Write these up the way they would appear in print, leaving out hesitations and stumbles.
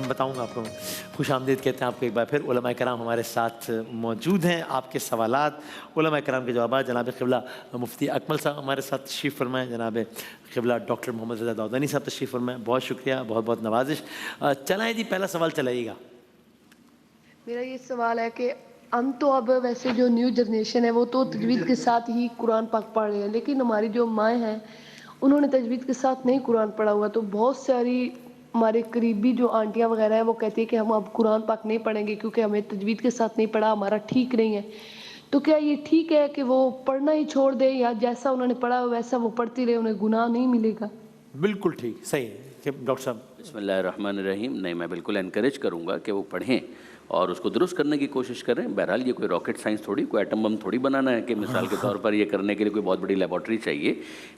بتاؤں گا آپ کو. خوش آمدید کہتے ہیں آپ کو ایک بار پھر. علماء کرام ہمارے ساتھ موجود ہیں. آپ کے سوالات، علماء کرام کے جوابات. جناب قبلہ مفتی اکمل صاحب ہمارے ساتھ تشریف فرمائیں. جناب قبلہ ڈاکٹر محمد رضا داؤدانی صاحب تشریف فرمائیں. بہت شکریہ، بہت بہت نوازش. چلائیں جی، پہلا سوال چلائیے گا. میرا یہ سوال ہے کہ ہم تو اب ویسے جو نیو جنریشن ہے وہ تو تجوید کے ساتھ ہی قرآن پاک پڑھ رہے ہیں، لیکن ہماری جو مائیں ہیں انہوں نے تجوید کے ساتھ نہیں قرآن پڑھا ہوا. تو بہت ساری ہمارے قریبی جو آنٹیاں وغیرہ ہیں وہ کہتی ہیں کہ ہم اب قرآن پاک نہیں پڑھیں گے کیونکہ ہمیں تجوید کے ساتھ نہیں پڑھا، ہمارا ٹھیک نہیں ہے. تو کیا یہ ٹھیک ہے کہ وہ پڑھنا ہی چھوڑ دیں، یا جیسا انہوں نے پڑھا ویسا وہ پڑھتی رہے، انہیں گناہ نہیں ملے گا؟ بالکل ٹھیک، صحیح ہے ڈاکٹر صاحب. بسم اللہ الرحمن الرحیم. نہیں، میں بالکل انکریج کروں گا کہ وہ پڑھیں اور اس کو درست کرنے کی کوشش کریں. بہرحال یہ کوئی راکٹ سائنس تھوڑی، کوئی ایٹم بم تھوڑی بنانا ہے کہ مثال کے طور پر یہ کرنے کے لیے کوئی بہت بڑی لیبارٹری چاہیے.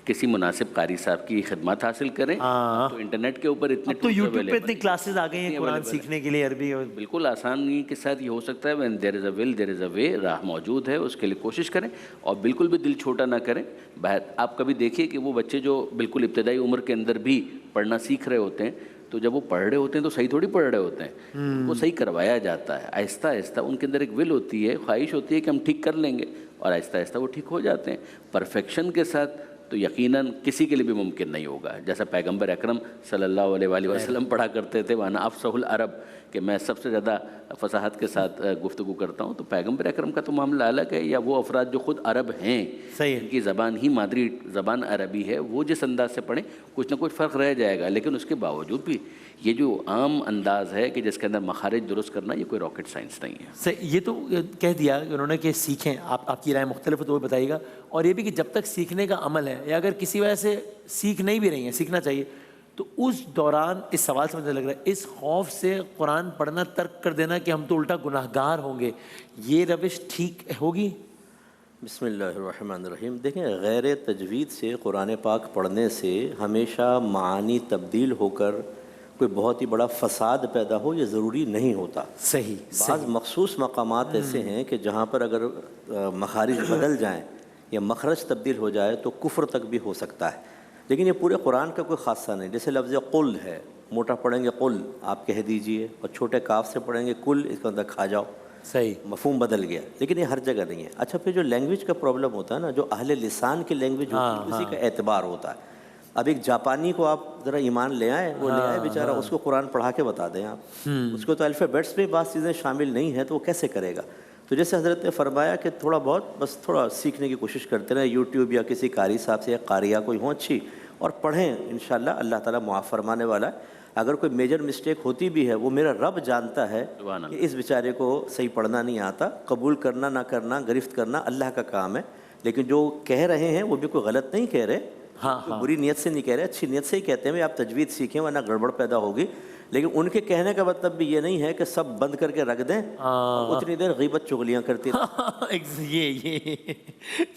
کسی مناسب قاری صاحب کی خدمات حاصل کریں. تو انٹرنیٹ کے اوپر اتنے تو یوٹیوب پہ اتنی کلاسز آ گئی ہیں قرآن سیکھنے کے لیے عربی. اور بالکل آسانی کے ساتھ یہ ہو سکتا ہے. when there is a will there is a way. راہ موجود ہے، اس کے لیے کوشش کریں اور بالکل بھی دل چھوٹا نہ کریں. آپ کبھی دیکھیے کہ وہ بچے جو بالکل ابتدائی عمر کے اندر بھی پڑھنا سیکھ رہے ہوتے ہیں، تو جب وہ پڑھ رہے ہوتے ہیں تو صحیح تھوڑی پڑھ رہے ہوتے ہیں. وہ صحیح کروایا جاتا ہے آہستہ آہستہ. ان کے اندر ایک ول ہوتی ہے، خواہش ہوتی ہے کہ ہم ٹھیک کر لیں گے، اور آہستہ آہستہ وہ ٹھیک ہو جاتے ہیں. پرفیکشن کے ساتھ تو یقیناً کسی کے لیے بھی ممکن نہیں ہوگا. جیسا پیغمبر اکرم صلی اللہ علیہ وآلہ وسلم پڑھا کرتے تھے، وانا افصح العرب، کہ میں سب سے زیادہ فصاحت کے ساتھ گفتگو کرتا ہوں. تو پیغمبر اکرم کا تو معاملہ الگ ہے، یا وہ افراد جو خود عرب ہیں، ان کی زبان ہی مادری زبان عربی ہے، وہ جس انداز سے پڑھیں کچھ نہ کچھ فرق رہ جائے گا. لیکن اس کے باوجود بھی یہ جو عام انداز ہے کہ جس کے اندر مخارج درست کرنا، یہ کوئی راکٹ سائنس نہیں ہے. یہ تو کہہ دیا کہ انہوں نے کہ سیکھیں. آپ کی رائے مختلف ہے تو وہ بتائیے گا. اور یہ بھی کہ جب تک سیکھنے کا عمل ہے، یا اگر کسی وجہ سے سیکھ نہیں بھی رہی ہیں، سیکھنا چاہیے، تو اس دوران اس سوال سے مجھے لگ رہا ہے اس خوف سے قرآن پڑھنا ترک کر دینا کہ ہم تو الٹا گناہ گار ہوں گے، یہ روش ٹھیک ہوگی؟ بسم اللہ الرحمن الرحیم. دیکھیں، غیر تجوید سے قرآن پاک پڑھنے سے ہمیشہ معانی تبدیل ہو کر کوئی بہت ہی بڑا فساد پیدا ہو، یہ ضروری نہیں ہوتا. صحیح. بعض مخصوص مقامات ایسے ہیں کہ جہاں پر اگر مخارج بدل جائیں یا مخرج تبدیل ہو جائے تو کفر تک بھی ہو سکتا ہے. لیکن یہ پورے قرآن کا کوئی خاصہ نہیں. جیسے لفظ قل ہے، موٹا پڑھیں گے قل، آپ کہہ دیجئے، اور چھوٹے کاف سے پڑھیں گے کل، اس کے اندر کھا جاؤ. صحیح، مفہوم بدل گیا. لیکن یہ ہر جگہ نہیں ہے. اچھا، پھر جو لینگویج کا پرابلم ہوتا ہے نا، جو اہل لسان کی لینگویج ہوتی ہے، اسی کا اعتبار ہوتا ہے. اب ایک جاپانی کو آپ ذرا ایمان لے آئیں، وہ لے آئے بیچارہ، اس کو قرآن پڑھا کے بتا دیں آپ. اس کو تو الفابیٹس میں بعض چیزیں شامل نہیں ہیں، تو وہ کیسے کرے گا؟ تو جیسے حضرت نے فرمایا کہ تھوڑا بہت بس تھوڑا سیکھنے کی کوشش کرتے رہیں. یوٹیوب یا کسی قاری صاحب سے یا قاریہ کوئی ہوں اچھی، اور پڑھیں. انشاءاللہ اللہ تعالیٰ معاف فرمانے والا ہے. اگر کوئی میجر مسٹیک ہوتی بھی ہے، وہ میرا رب جانتا ہے کہ اس بیچارے کو صحیح پڑھنا نہیں آتا. قبول کرنا نہ کرنا، گرفت کرنا اللہ کا کام ہے. لیکن جو کہہ رہے ہیں وہ بھی کوئی غلط نہیں کہہ رہے، بری نیت سے نہیں کہہ رہے، اچھی نیت سے ہی کہتے ہیں آپ تجوید سیکھیں ورنہ گڑبڑ پیدا ہوگی. لیکن ان کے کہنے کا مطلب بھی یہ نہیں ہے کہ سب بند کر کے رکھ دیں، اتنی دیر غیبت چغلیاں کرتی یہ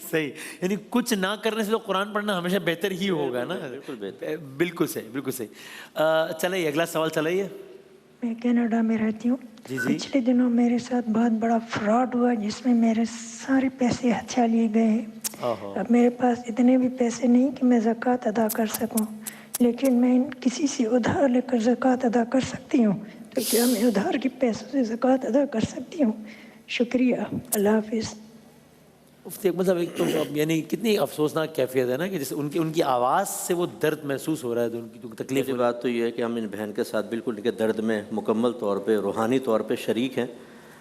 صحیح. یعنی کچھ نہ کرنے سے تو قرآن پڑھنا ہمیشہ بہتر ہی ہوگا نا. بالکل صحیح، بالکل صحیح. چلائیے اگلا سوال چلائیے. میں کینیڈا میں رہتی ہوں. پچھلے دنوں میرے ساتھ بہت بڑا فراڈ ہوا جس میں میرے سارے پیسے ہتھیا لیے گئے. اب میرے پاس اتنے بھی پیسے نہیں کہ میں زکوٰۃ ادا کر سکوں، لیکن میں کسی سے ادھار لے کر زکوٰۃ ادا کر سکتی ہوں. تو کیا میں ادھار کے پیسوں سے زکوٰۃ ادا کر سکتی ہوں؟ شکریہ، اللہ حافظ. مفتی اکمل صاحب، ایک تو یعنی کتنی افسوسناک کیفیت ہے نا کہ جیسے ان کی آواز سے وہ درد محسوس ہو رہا ہے، تو ان کی تکلیف. کی بات تو یہ ہے کہ ہم ان بہن کے ساتھ بالکل ان کے درد میں مکمل طور پہ روحانی طور پہ شریک ہیں.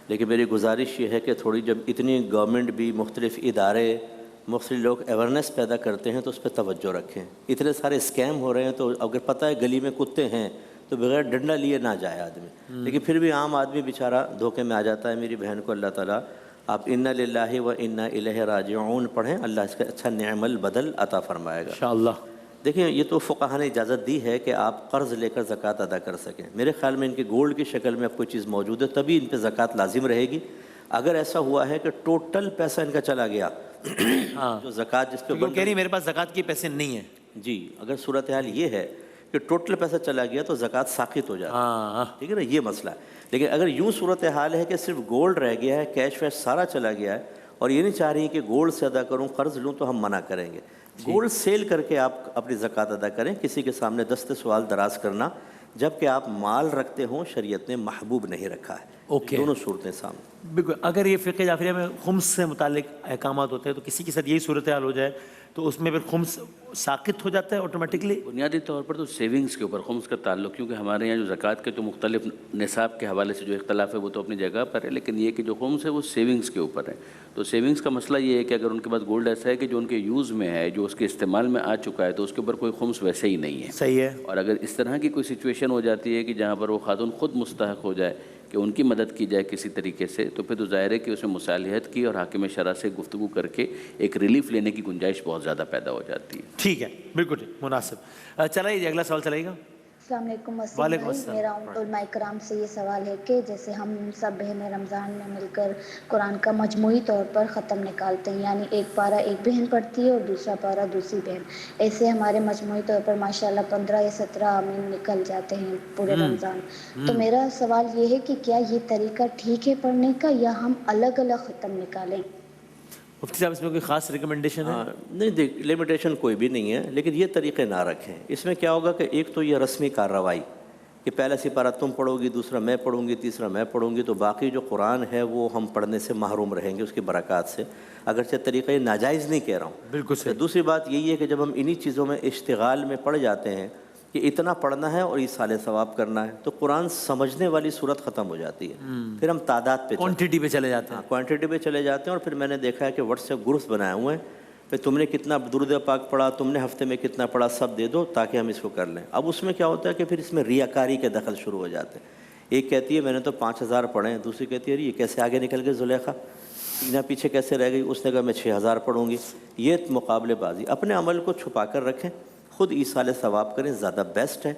لیکن میری گزارش یہ ہے کہ تھوڑی جب اتنی گورنمنٹ بھی، مختلف ادارے، مختلف لوگ اویرنیس پیدا کرتے ہیں تو اس پہ توجہ رکھیں. اتنے سارے اسکیم ہو رہے ہیں، تو اگر پتہ ہے گلی میں کتے ہیں تو بغیر ڈنڈا لیے نہ جائے آدمی. لیکن پھر بھی عام آدمی بیچارہ دھوکے میں آ جاتا ہے. میری بہن کو اللہ تعالیٰ، آپ انا للہ و انا الیہ راجعون پڑھیں، اللہ اس کا اچھا نعم البدل عطا فرمائے گا انشاءاللہ. دیکھیں، یہ تو فقہا نے اجازت دی ہے کہ آپ قرض لے کر زکوٰۃ ادا کر سکیں. میرے خیال میں ان کے گولڈ کی شکل میں اب کوئی چیز موجود ہے، تبھی ان پہ زکوٰۃ لازم رہے گی. اگر ایسا ہوا ہے کہ ٹوٹل پیسہ ان کا چلا گیا، جو زکوٰۃ جس پہ کہہ رہی میرے پاس زکوٰۃ کے پیسے نہیں ہیں، جی، اگر صورتحال یہ ہے کہ ٹوٹل پیسہ چلا گیا تو زکوٰۃ ساقط ہو جاتا ہے. ٹھیک ہے نا، یہ مسئلہ ہے. لیکن اگر یوں صورتحال ہے کہ صرف گولڈ رہ گیا ہے، کیش ویش سارا چلا گیا ہے، اور یہ نہیں چاہ رہی کہ گولڈ سے ادا کروں، قرض لوں، تو ہم منع کریں گے. گولڈ سیل کر کے آپ اپنی زکوٰۃ ادا کریں. کسی کے سامنے دست سوال دراز کرنا جبکہ آپ مال رکھتے ہوں شریعت نے محبوب نہیں رکھا ہے. اوکے. دونوں صورتیں سامنے. بالکل. اگر یہ فقہ جعفریہ میں خمس سے متعلق احکامات ہوتے ہیں تو کسی کے ساتھ یہی صورتحال ہو جائے تو اس میں پھر خمس ساقط ہو جاتا ہے آٹومیٹکلی؟ بنیادی طور پر تو سیونگز کے اوپر خمس کا تعلق، کیونکہ ہمارے یہاں جو زکوٰۃ کے تو مختلف نصاب کے حوالے سے جو اختلاف ہے وہ تو اپنی جگہ پر ہے، لیکن یہ کہ جو خمس ہے وہ سیونگز کے اوپر ہے. تو سیونگز کا مسئلہ یہ ہے کہ اگر ان کے پاس گولڈ ایسا ہے کہ جو ان کے یوز میں ہے، جو اس کے استعمال میں آ چکا ہے، تو اس کے اوپر کوئی خمس ویسے ہی نہیں ہے. صحیح ہے. اور اگر اس طرح کی کوئی سچویشن ہو جاتی ہے کہ جہاں پر وہ خاتون خود مستحق ہو جائے کہ ان کی مدد کی جائے کسی طریقے سے، تو پھر تو ظاہر ہے کہ اس میں مصالحت کی اور حاکم شرع سے گفتگو کر کے ایک ریلیف لینے کی گنجائش بہت زیادہ پیدا ہو جاتی ہے. ٹھیک ہے، بالکل ٹھیک، مناسب. چلائیے اگلا سوال چلائے گا. السلام علیکم وسیم وعلیکم بھائی. السلام. میرا علماء کرام سے یہ سوال ہے کہ جیسے ہم سب بہنیں رمضان میں مل کر قرآن کا مجموعی طور پر ختم نکالتے ہیں، یعنی ایک پارہ ایک بہن پڑھتی ہے اور دوسرا پارہ دوسری بہن، ایسے ہمارے مجموعی طور پر ماشاءاللہ 15 یا 17 آمین نکل جاتے ہیں پورے رمضان. تو میرا سوال یہ ہے کہ کیا یہ طریقہ ٹھیک ہے پڑھنے کا یا ہم الگ الگ ختم نکالیں؟ مفتی صاحب اس میں کوئی خاص ریکمنڈیشن ہے؟ نہیں دیکھ، لمیٹیشن کوئی بھی نہیں ہے، لیکن یہ طریقے نہ رکھیں. اس میں کیا ہوگا کہ ایک تو یہ رسمی کارروائی کہ پہلا سپارہ تم پڑھو گی، دوسرا میں پڑھوں گی، تیسرا میں پڑھوں گی، تو باقی جو قرآن ہے وہ ہم پڑھنے سے محروم رہیں گے اس کی برکات سے. اگرچہ طریقہ یہ ناجائز نہیں کہہ رہا ہوں. بالکل صحیح. دوسری بات یہی ہے کہ جب ہم انہی چیزوں میں اشتغال میں پڑ جاتے ہیں کہ اتنا پڑھنا ہے اور ایصال ثواب کرنا ہے، تو قرآن سمجھنے والی صورت ختم ہو جاتی ہے. پھر ہم تعداد پہ کوانٹٹی پہ چلے جاتے ہیں. کوانٹٹی پہ چلے جاتے ہیں. اور پھر میں نے دیکھا ہے کہ واٹس ایپ گروپس بنائے ہوئے ہیں، پھر تم نے کتنا درود پاک پڑھا، تم نے ہفتے میں کتنا پڑھا، سب دے دو تاکہ ہم اس کو کر لیں. اب اس میں کیا ہوتا ہے کہ پھر اس میں ریاکاری کے دخل شروع ہو جاتے ہیں. ایک کہتی ہے میں نے تو 5000 پڑھے ہیں، دوسری کہتی ہے یہ کیسے آگے نکل گئے زلیخا، سینہ پیچھے کیسے رہ گئی، اس نے کہا میں 6000 پڑھوں گی. یہ مقابلے بازی. اپنے عمل کو چھپا کر رکھیں، خود ایصال ثواب کریں، زیادہ بیسٹ ہے.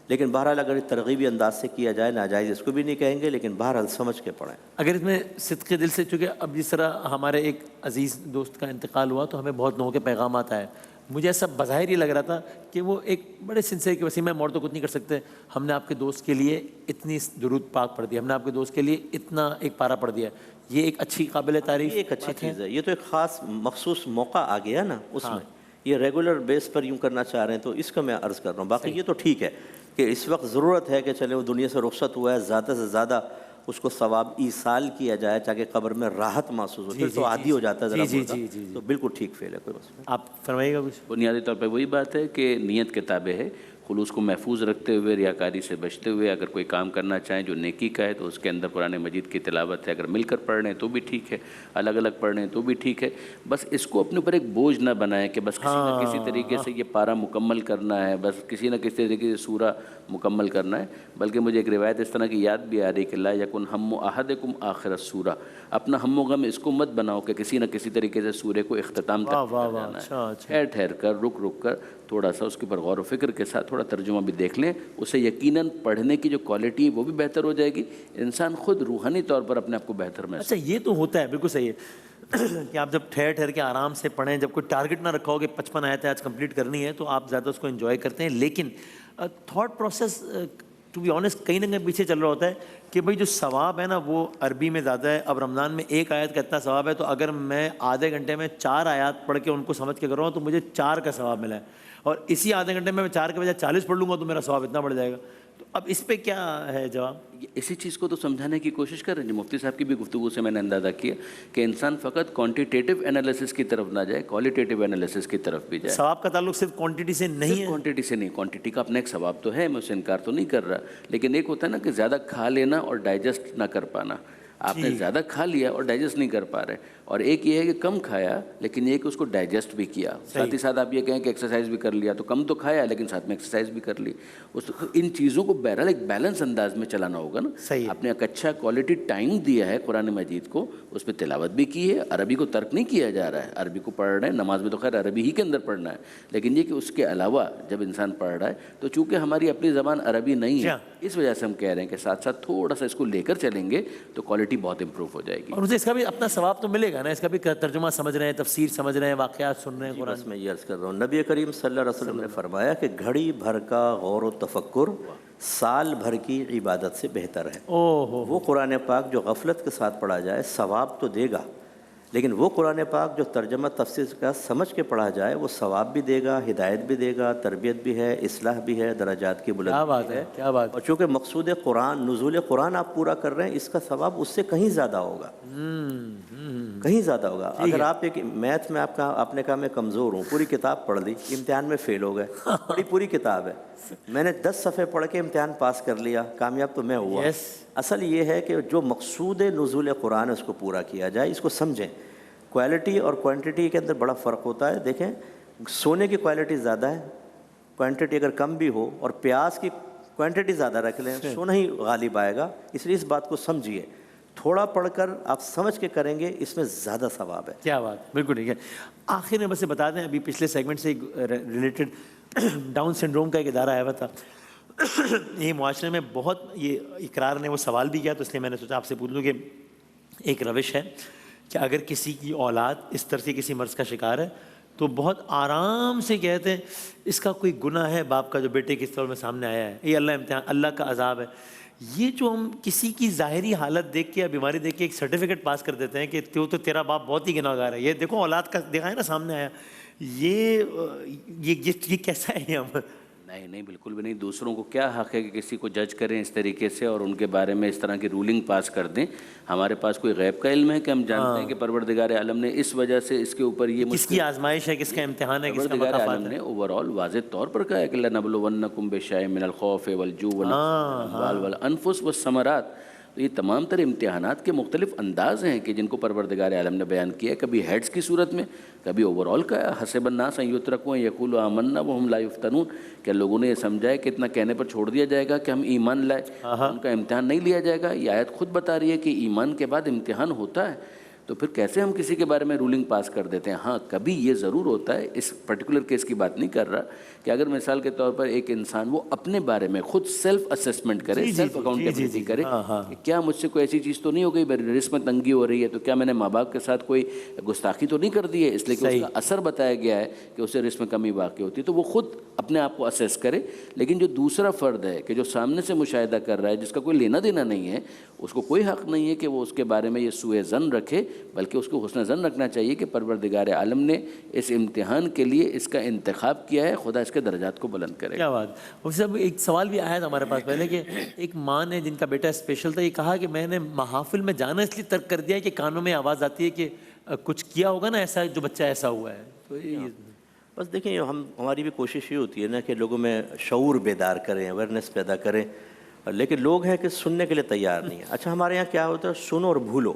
لیکن بہرحال اگر ترغیبی انداز سے کیا جائے، ناجائز اس کو بھی نہیں کہیں گے، لیکن بہرحال سمجھ کے پڑھیں. اگر اس میں صدقے دل سے، چونکہ اب جس طرح ہمارے ایک عزیز دوست کا انتقال ہوا تو ہمیں بہت لوگوں کے پیغامات آئے. مجھے ایسا بظاہر یہ لگ رہا تھا کہ وہ ایک بڑے سنسیئر کہ وسیم میں اور تو کچھ نہیں کر سکتے، ہم نے آپ کے دوست کے لیے اتنی درود پاک پڑھ دیا، ہم نے آپ کے دوست کے لیے اتنا ایک پارہ پڑھ دیا. یہ ایک اچھی قابل تعریف ایک اچھی چیز ہے. یہ تو ایک خاص مخصوص موقع آ گیا نا اس میں. یہ ریگولر بیس پر یوں کرنا چاہ رہے ہیں تو اس کا میں عرض کر رہا ہوں. باقی یہ تو ٹھیک ہے کہ اس وقت ضرورت ہے کہ چلے وہ دنیا سے رخصت ہوا ہے، زیادہ سے زیادہ اس کو ثواب ایصال کیا جائے تاکہ قبر میں راحت محسوس ہو. پھر تو عادی ہو جاتا ہے ذرا بہت، تو بالکل ٹھیک فعل ہے. کوئی مسئلہ. آپ فرمائیے گا کچھ؟ بنیادی طور پہ وہی بات ہے کہ نیت کے تابع ہے. خلوص کو محفوظ رکھتے ہوئے، ریاکاری سے بچتے ہوئے اگر کوئی کام کرنا چاہیں جو نیکی کا ہے تو اس کے اندر قرآن مجید کی تلاوت ہے. اگر مل کر پڑھ رہے ہیں تو بھی ٹھیک ہے، الگ الگ پڑھ رہے ہیں تو بھی ٹھیک ہے. بس اس کو اپنے اوپر ایک بوجھ نہ بنائیں کہ بس کسی نہ کسی طریقے سے یہ پارہ مکمل کرنا ہے، بس کسی نہ کسی طریقے سے سورہ مکمل کرنا ہے. بلکہ مجھے ایک روایت اس طرح کی یاد بھی آ رہی کہ لا یکن ہم احدکم آخر السورہ، اپنا ہم و غم اس کو مت بناؤ کہ کسی نہ کسی طریقے سے سورے کو اختتام تک کر جانا ہے. ٹھہر ٹھہر کر، رک رک کر تھوڑا سا اس کے اوپر غور و فکر کے ساتھ تھوڑا ترجمہ بھی دیکھ لیں. اسے یقیناً پڑھنے کی جو کوالٹی ہے وہ بھی بہتر ہو جائے گی. انسان خود روحانی طور پر اپنے آپ کو بہتر محسوس. اچھا یہ تو ہوتا ہے، بالکل صحیح ہے کہ آپ جب ٹھہر ٹھہر کے آرام سے پڑھیں، جب کوئی ٹارگٹ نہ رکھا ہو کہ 55 آیتیں آج کمپلیٹ کرنی ہے تو آپ زیادہ اس کو انجوائے کرتے ہیں. لیکن thought process to be honest کہیں نہ کہیں پیچھے چل رہا ہوتا ہے کہ بھائی جو ثواب ہے نا وہ عربی میں زیادہ ہے. اب رمضان میں ایک آیت کا اتنا ثواب ہے تو اگر میں آدھے گھنٹے میں 4 آیات پڑھ کے ان کو سمجھ کے کر رہا ہوں تو مجھے 4 کا ثواب ملا ہے. اور اسی آدھے گھنٹے میں 4 کے بجائے 40 پڑھ لوں گا تو میرا ثواب اتنا بڑھ جائے گا. تو اب اس پہ کیا ہے جواب؟ اسی چیز کو تو سمجھانے کی کوشش کر رہے ہیں. مفتی صاحب کی بھی گفتگو سے میں نے اندازہ کیا کہ انسان فقط کوانٹیٹیو انالیسس کی طرف نہ جائے، کوالٹیٹیو انالیسس کی طرف بھی جائے. ثواب کا تعلق صرف کوانٹٹی سے نہیں ہے. کوانٹٹی سے نہیں، کوانٹٹی کا اپنا ایک ثواب تو ہے، میں اسے انکار تو نہیں کر رہا. لیکن ایک ہوتا ہے نا کہ زیادہ کھا لینا اور ڈائجسٹ نہ کر پانا. آپ نے زیادہ کھا لیا اور ڈائجسٹ نہیں کر پا رہے. اور ایک یہ ہے کہ کم کھایا لیکن یہ کہ اس کو ڈائجسٹ بھی کیا. ساتھ ہی ساتھ آپ یہ کہیں کہ ایکسرسائز بھی کر لیا، تو کم تو کھایا لیکن ساتھ میں ایکسرسائز بھی کر لی. ان چیزوں کو بہرحال ایک بیلنس انداز میں چلانا ہوگا نا. آپ نے ایک اچھا کوالٹی ٹائم دیا ہے قرآن مجید کو، اس پہ تلاوت بھی کی ہے. عربی کو ترک نہیں کیا جا رہا ہے، عربی کو پڑھ رہے ہیں. نماز میں تو خیر عربی ہی کے اندر پڑھنا ہے، لیکن یہ کہ اس کے علاوہ جب انسان پڑھ رہا ہے تو چونکہ ہماری اپنی زبان عربی نہیں ہے اس وجہ سے ہم کہہ رہے ہیں کہ ساتھ ساتھ تھوڑا سا اس کو لے کر چلیں گے تو کوالٹی بہت امپروو ہو جائے گی. اور اسے اس کا بھی اپنا ثواب تو ملے گا نا، اس کا بھی ترجمہ سمجھ رہے ہیں، تفسیر سمجھ رہے ہیں، واقعات سن رہے ہیں قرآن. بس میں یہ عرض کر رہا ہوں، نبی کریم صلی اللہ علیہ وسلم نے فرمایا کہ گھڑی بھر کا غور و تفکر سال بھر کی عبادت سے بہتر ہے. وہ قرآن پاک جو غفلت کے ساتھ پڑھا جائے ثواب تو دے گا لیکن وہ قرآن پاک جو ترجمہ تفسیر کا سمجھ کے پڑھا جائے وہ ثواب بھی دے گا، ہدایت بھی دے گا، تربیت بھی ہے، اصلاح بھی ہے، درجات کی کیا بات بلندی ہے، کیا بات اور چونکہ مقصود قرآن نزول قرآن آپ پورا کر رہے ہیں، اس کا ثواب اس سے کہیں زیادہ ہوگا، کہیں زیادہ ہوگا۔ اگر آپ ایک میتھ میں آپ نے کہا میں کمزور ہوں، پوری کتاب پڑھ لی، امتحان میں فیل ہو گئے، پوری کتاب ہے، میں نے 10 صفحے پڑھ کے امتحان پاس کر لیا، کامیاب تو میں ہوا۔ اصل یہ ہے کہ جو مقصود نزول قرآن ہے اس کو پورا کیا جائے، اس کو سمجھیں۔ کوالٹی اور کوانٹٹی کے اندر بڑا فرق ہوتا ہے۔ دیکھیں سونے کی کوالٹی زیادہ ہے، کوانٹٹی اگر کم بھی ہو، اور پیاز کی کوانٹٹی زیادہ رکھ لیں سونا ہی غالب آئے گا، اس لیے اس بات کو سمجھیے، تھوڑا پڑھ کر آپ سمجھ کے کریں گے، اس میں زیادہ ثواب ہے۔ کیا بات، بالکل ٹھیک ہے۔ آخر میں بس بتا دیں، ابھی پچھلے سیگمنٹ سے ریلیٹڈ ڈاؤن سنڈروم کا ایک ادارہ آیا ہوا تھا، یہ معاشرے میں بہت یہ اقرار نے وہ سوال بھی کیا، تو اس لیے میں نے سوچا آپ سے پوچھ لوں کہ ایک روش ہے کہ اگر کسی کی اولاد اس طرح سے کسی مرض کا شکار ہے تو بہت آرام سے کہتے ہیں اس کا کوئی گناہ ہے باپ کا جو بیٹے کے طور میں سامنے آیا ہے، یہ اللہ امتحان، اللہ کا عذاب ہے۔ یہ جو ہم کسی کی ظاہری حالت دیکھ کے یا بیماری دیکھ کے ایک سرٹیفکیٹ پاس کر دیتے ہیں کہ تو تیرا باپ بہت ہی گناہگار ہے، یہ دیکھو اولاد کا دیکھا ہے نا سامنے آیا، یہ کیسا ہے یہ عمل؟ نہیں بالکل بھی نہیں۔ دوسروں کو کیا حق ہے کہ کسی کو جج کریں اس طریقے سے اور ان کے بارے میں اس طرح کی رولنگ پاس کر دیں؟ ہمارے پاس کوئی غیب کا علم ہے کہ ہم جانتے ہیں کہ پروردگار عالم نے اس وجہ سے اس کے اوپر یہ کس کی آزمائش ہے، کس کا امتحان ہے، کس کا پروردگار مکافات عالم ہے؟ نے اوورآل واضح طور پر کہا ہے کہ لَنَبْلُوَنَّكُمْ بِشَيْءٍ مِّنَ الْخَوْفِ وَالْجُوعِ وَنَقْصٍ مِّنَ الْأَمْوَالِ وَالْأَنفُسِ وَالثَّمَرَاتِ۔ تو یہ تمام تر امتحانات کے مختلف انداز ہیں کہ جن کو پروردگار عالم نے بیان کیا ہے، کبھی ہیڈز کی صورت میں، کبھی اوورآل کا حسب الناس ان یترکوا ان یقولوا آمنا وہم لا یفتنون، کہ لوگوں نے یہ سمجھا ہے کہ اتنا کہنے پر چھوڑ دیا جائے گا کہ ہم ایمان لائے، ان کا امتحان نہیں لیا جائے گا۔ یہ آیت خود بتا رہی ہے کہ ایمان کے بعد امتحان ہوتا ہے، تو پھر کیسے ہم کسی کے بارے میں رولنگ پاس کر دیتے ہیں؟ ہاں کبھی یہ ضرور ہوتا ہے، اس پرٹیکولر کیس کی بات نہیں کر رہا، کہ اگر مثال کے طور پر ایک انسان وہ اپنے بارے میں خود سیلف اسیسمنٹ کرے، سیلف اکاؤنٹیبلٹی کرے کہ کیا مجھ سے کوئی ایسی چیز تو نہیں ہو گئی، رزق میں تنگی ہو رہی ہے، تو کیا میں نے ماں باپ کے ساتھ کوئی گستاخی تو نہیں کر دی ہے اس لیے کہ اس کا اثر بتایا گیا ہے کہ اسے رزق میں کمی واقع ہوتی ہے، تو وہ خود اپنے آپ کو اسیس کرے۔ لیکن جو دوسرا فرد ہے کہ جو سامنے سے مشاہدہ کر رہا ہے، جس کا کوئی لینا دینا نہیں ہے، اس کو کوئی حق نہیں ہے کہ وہ اس کے بارے میں یہ سوء ظن رکھے، بلکہ اس کو حسن ظن رکھنا چاہیے کہ پروردگار عالم نے اس امتحان کے لیے اس کا انتخاب کیا ہے، خدا اس کے درجات کو بلند کرے۔ کیا بات۔ اور صاحب ایک سوال بھی آیا تھا ہمارے پاس پہلے کہ ایک ماں نے جن کا بیٹا اسپیشل تھا، یہ کہا کہ میں نے محافل میں جانا اس لیے ترک کر دیا کہ کانوں میں آواز آتی ہے کہ کچھ کیا ہوگا نا ایسا جو بچہ ایسا ہوا ہے۔ تو یہ بس دیکھیں ہماری بھی کوشش یہ ہوتی ہے نا کہ لوگوں میں شعور بیدار کریں، اویئرنیس پیدا کریں، لیکن لوگ ہیں کہ سننے کے لیے تیار نہیں ہیں۔ اچھا ہمارے یہاں کیا ہوتا ہے، سنو اور بھولو،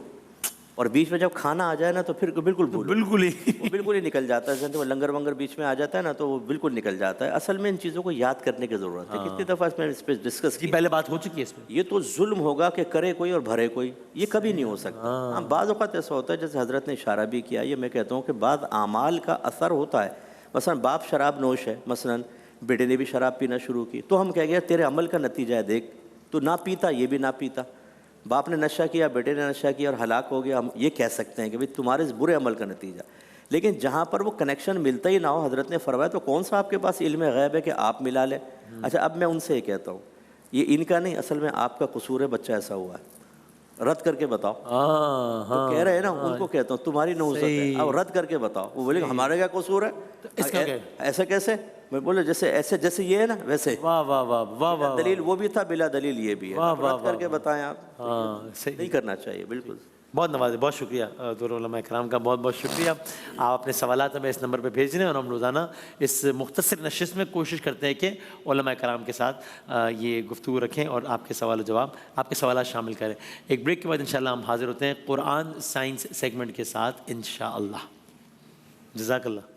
اور بیچ میں جب کھانا آ جائے نا تو پھر بالکل بھولو، بالکل ہی نکل جاتا ہے، وہ لنگر ونگر بیچ میں آ جاتا ہے نا تو وہ بالکل نکل جاتا ہے۔ اصل میں ان چیزوں کو یاد کرنے کی ضرورت ہے۔ کتنی دفعہ اس میں اس پہ ڈسکس کی، پہلے بات ہو چکی ہے اس میں۔ یہ تو ظلم ہوگا کہ کرے کوئی اور بھرے کوئی، یہ کبھی نہیں ہو سکتا۔ ہاں بعض اوقات ایسا ہوتا ہے جیسے حضرت نے اشارہ بھی کیا، یہ میں کہتا ہوں کہ بعض اعمال کا اثر ہوتا ہے۔ مثلا باپ شراب نوش ہے، مثلا بیٹے نے بھی شراب پینا شروع کی، تو ہم کہہ گئے تیرے عمل کا نتیجہ ہے، دیکھ تو نہ پیتا، یہ بھی نہ پیتا، باپ نے نشہ کیا، بیٹے نے نشہ کیا اور ہلاک ہو گیا، ہم یہ کہہ سکتے ہیں کہ بھئی تمہارے اس برے عمل کا نتیجہ۔ لیکن جہاں پر وہ کنیکشن ملتا ہی نہ ہو، حضرت نے فرمایا تو کون سا آپ کے پاس علم غیب ہے کہ آپ ملا لیں؟ اچھا اب میں ان سے یہ کہتا ہوں، یہ ان کا نہیں، اصل میں آپ کا قصور ہے، بچہ ایسا ہوا ہے، رد کر کے بتاؤ۔ تو کہہ رہے ہیں نا، ان کو کہتا ہوں تمہاری نحوست ہے، اب رد کر کے بتاؤ۔ وہ بولے ہمارے کیا قصور ہے، ایسا کیسے؟ میں بولے جیسے یہ ہے نا ویسے، واہ واہ واہ واہ واہ، دلیل وہ بھی تھا، بلا دلیل یہ بھی ہے، رد کر کے بتائیں آپ، نہیں کرنا چاہیے بالکل۔ بہت نوازے، بہت شکریہ دور علماء کرام کا، بہت بہت شکریہ۔ آپ اپنے سوالات ہمیں اس نمبر پہ بھیج رہے ہیں اور ہم روزانہ اس مختصر نشست میں کوشش کرتے ہیں کہ علماء کرام کے ساتھ یہ گفتگو رکھیں اور آپ کے سوال و جواب، آپ کے سوالات شامل کریں۔ ایک بریک کے بعد انشاءاللہ ہم حاضر ہوتے ہیں قرآن سائنس سیگمنٹ کے ساتھ انشاءاللہ۔ جزاک اللہ۔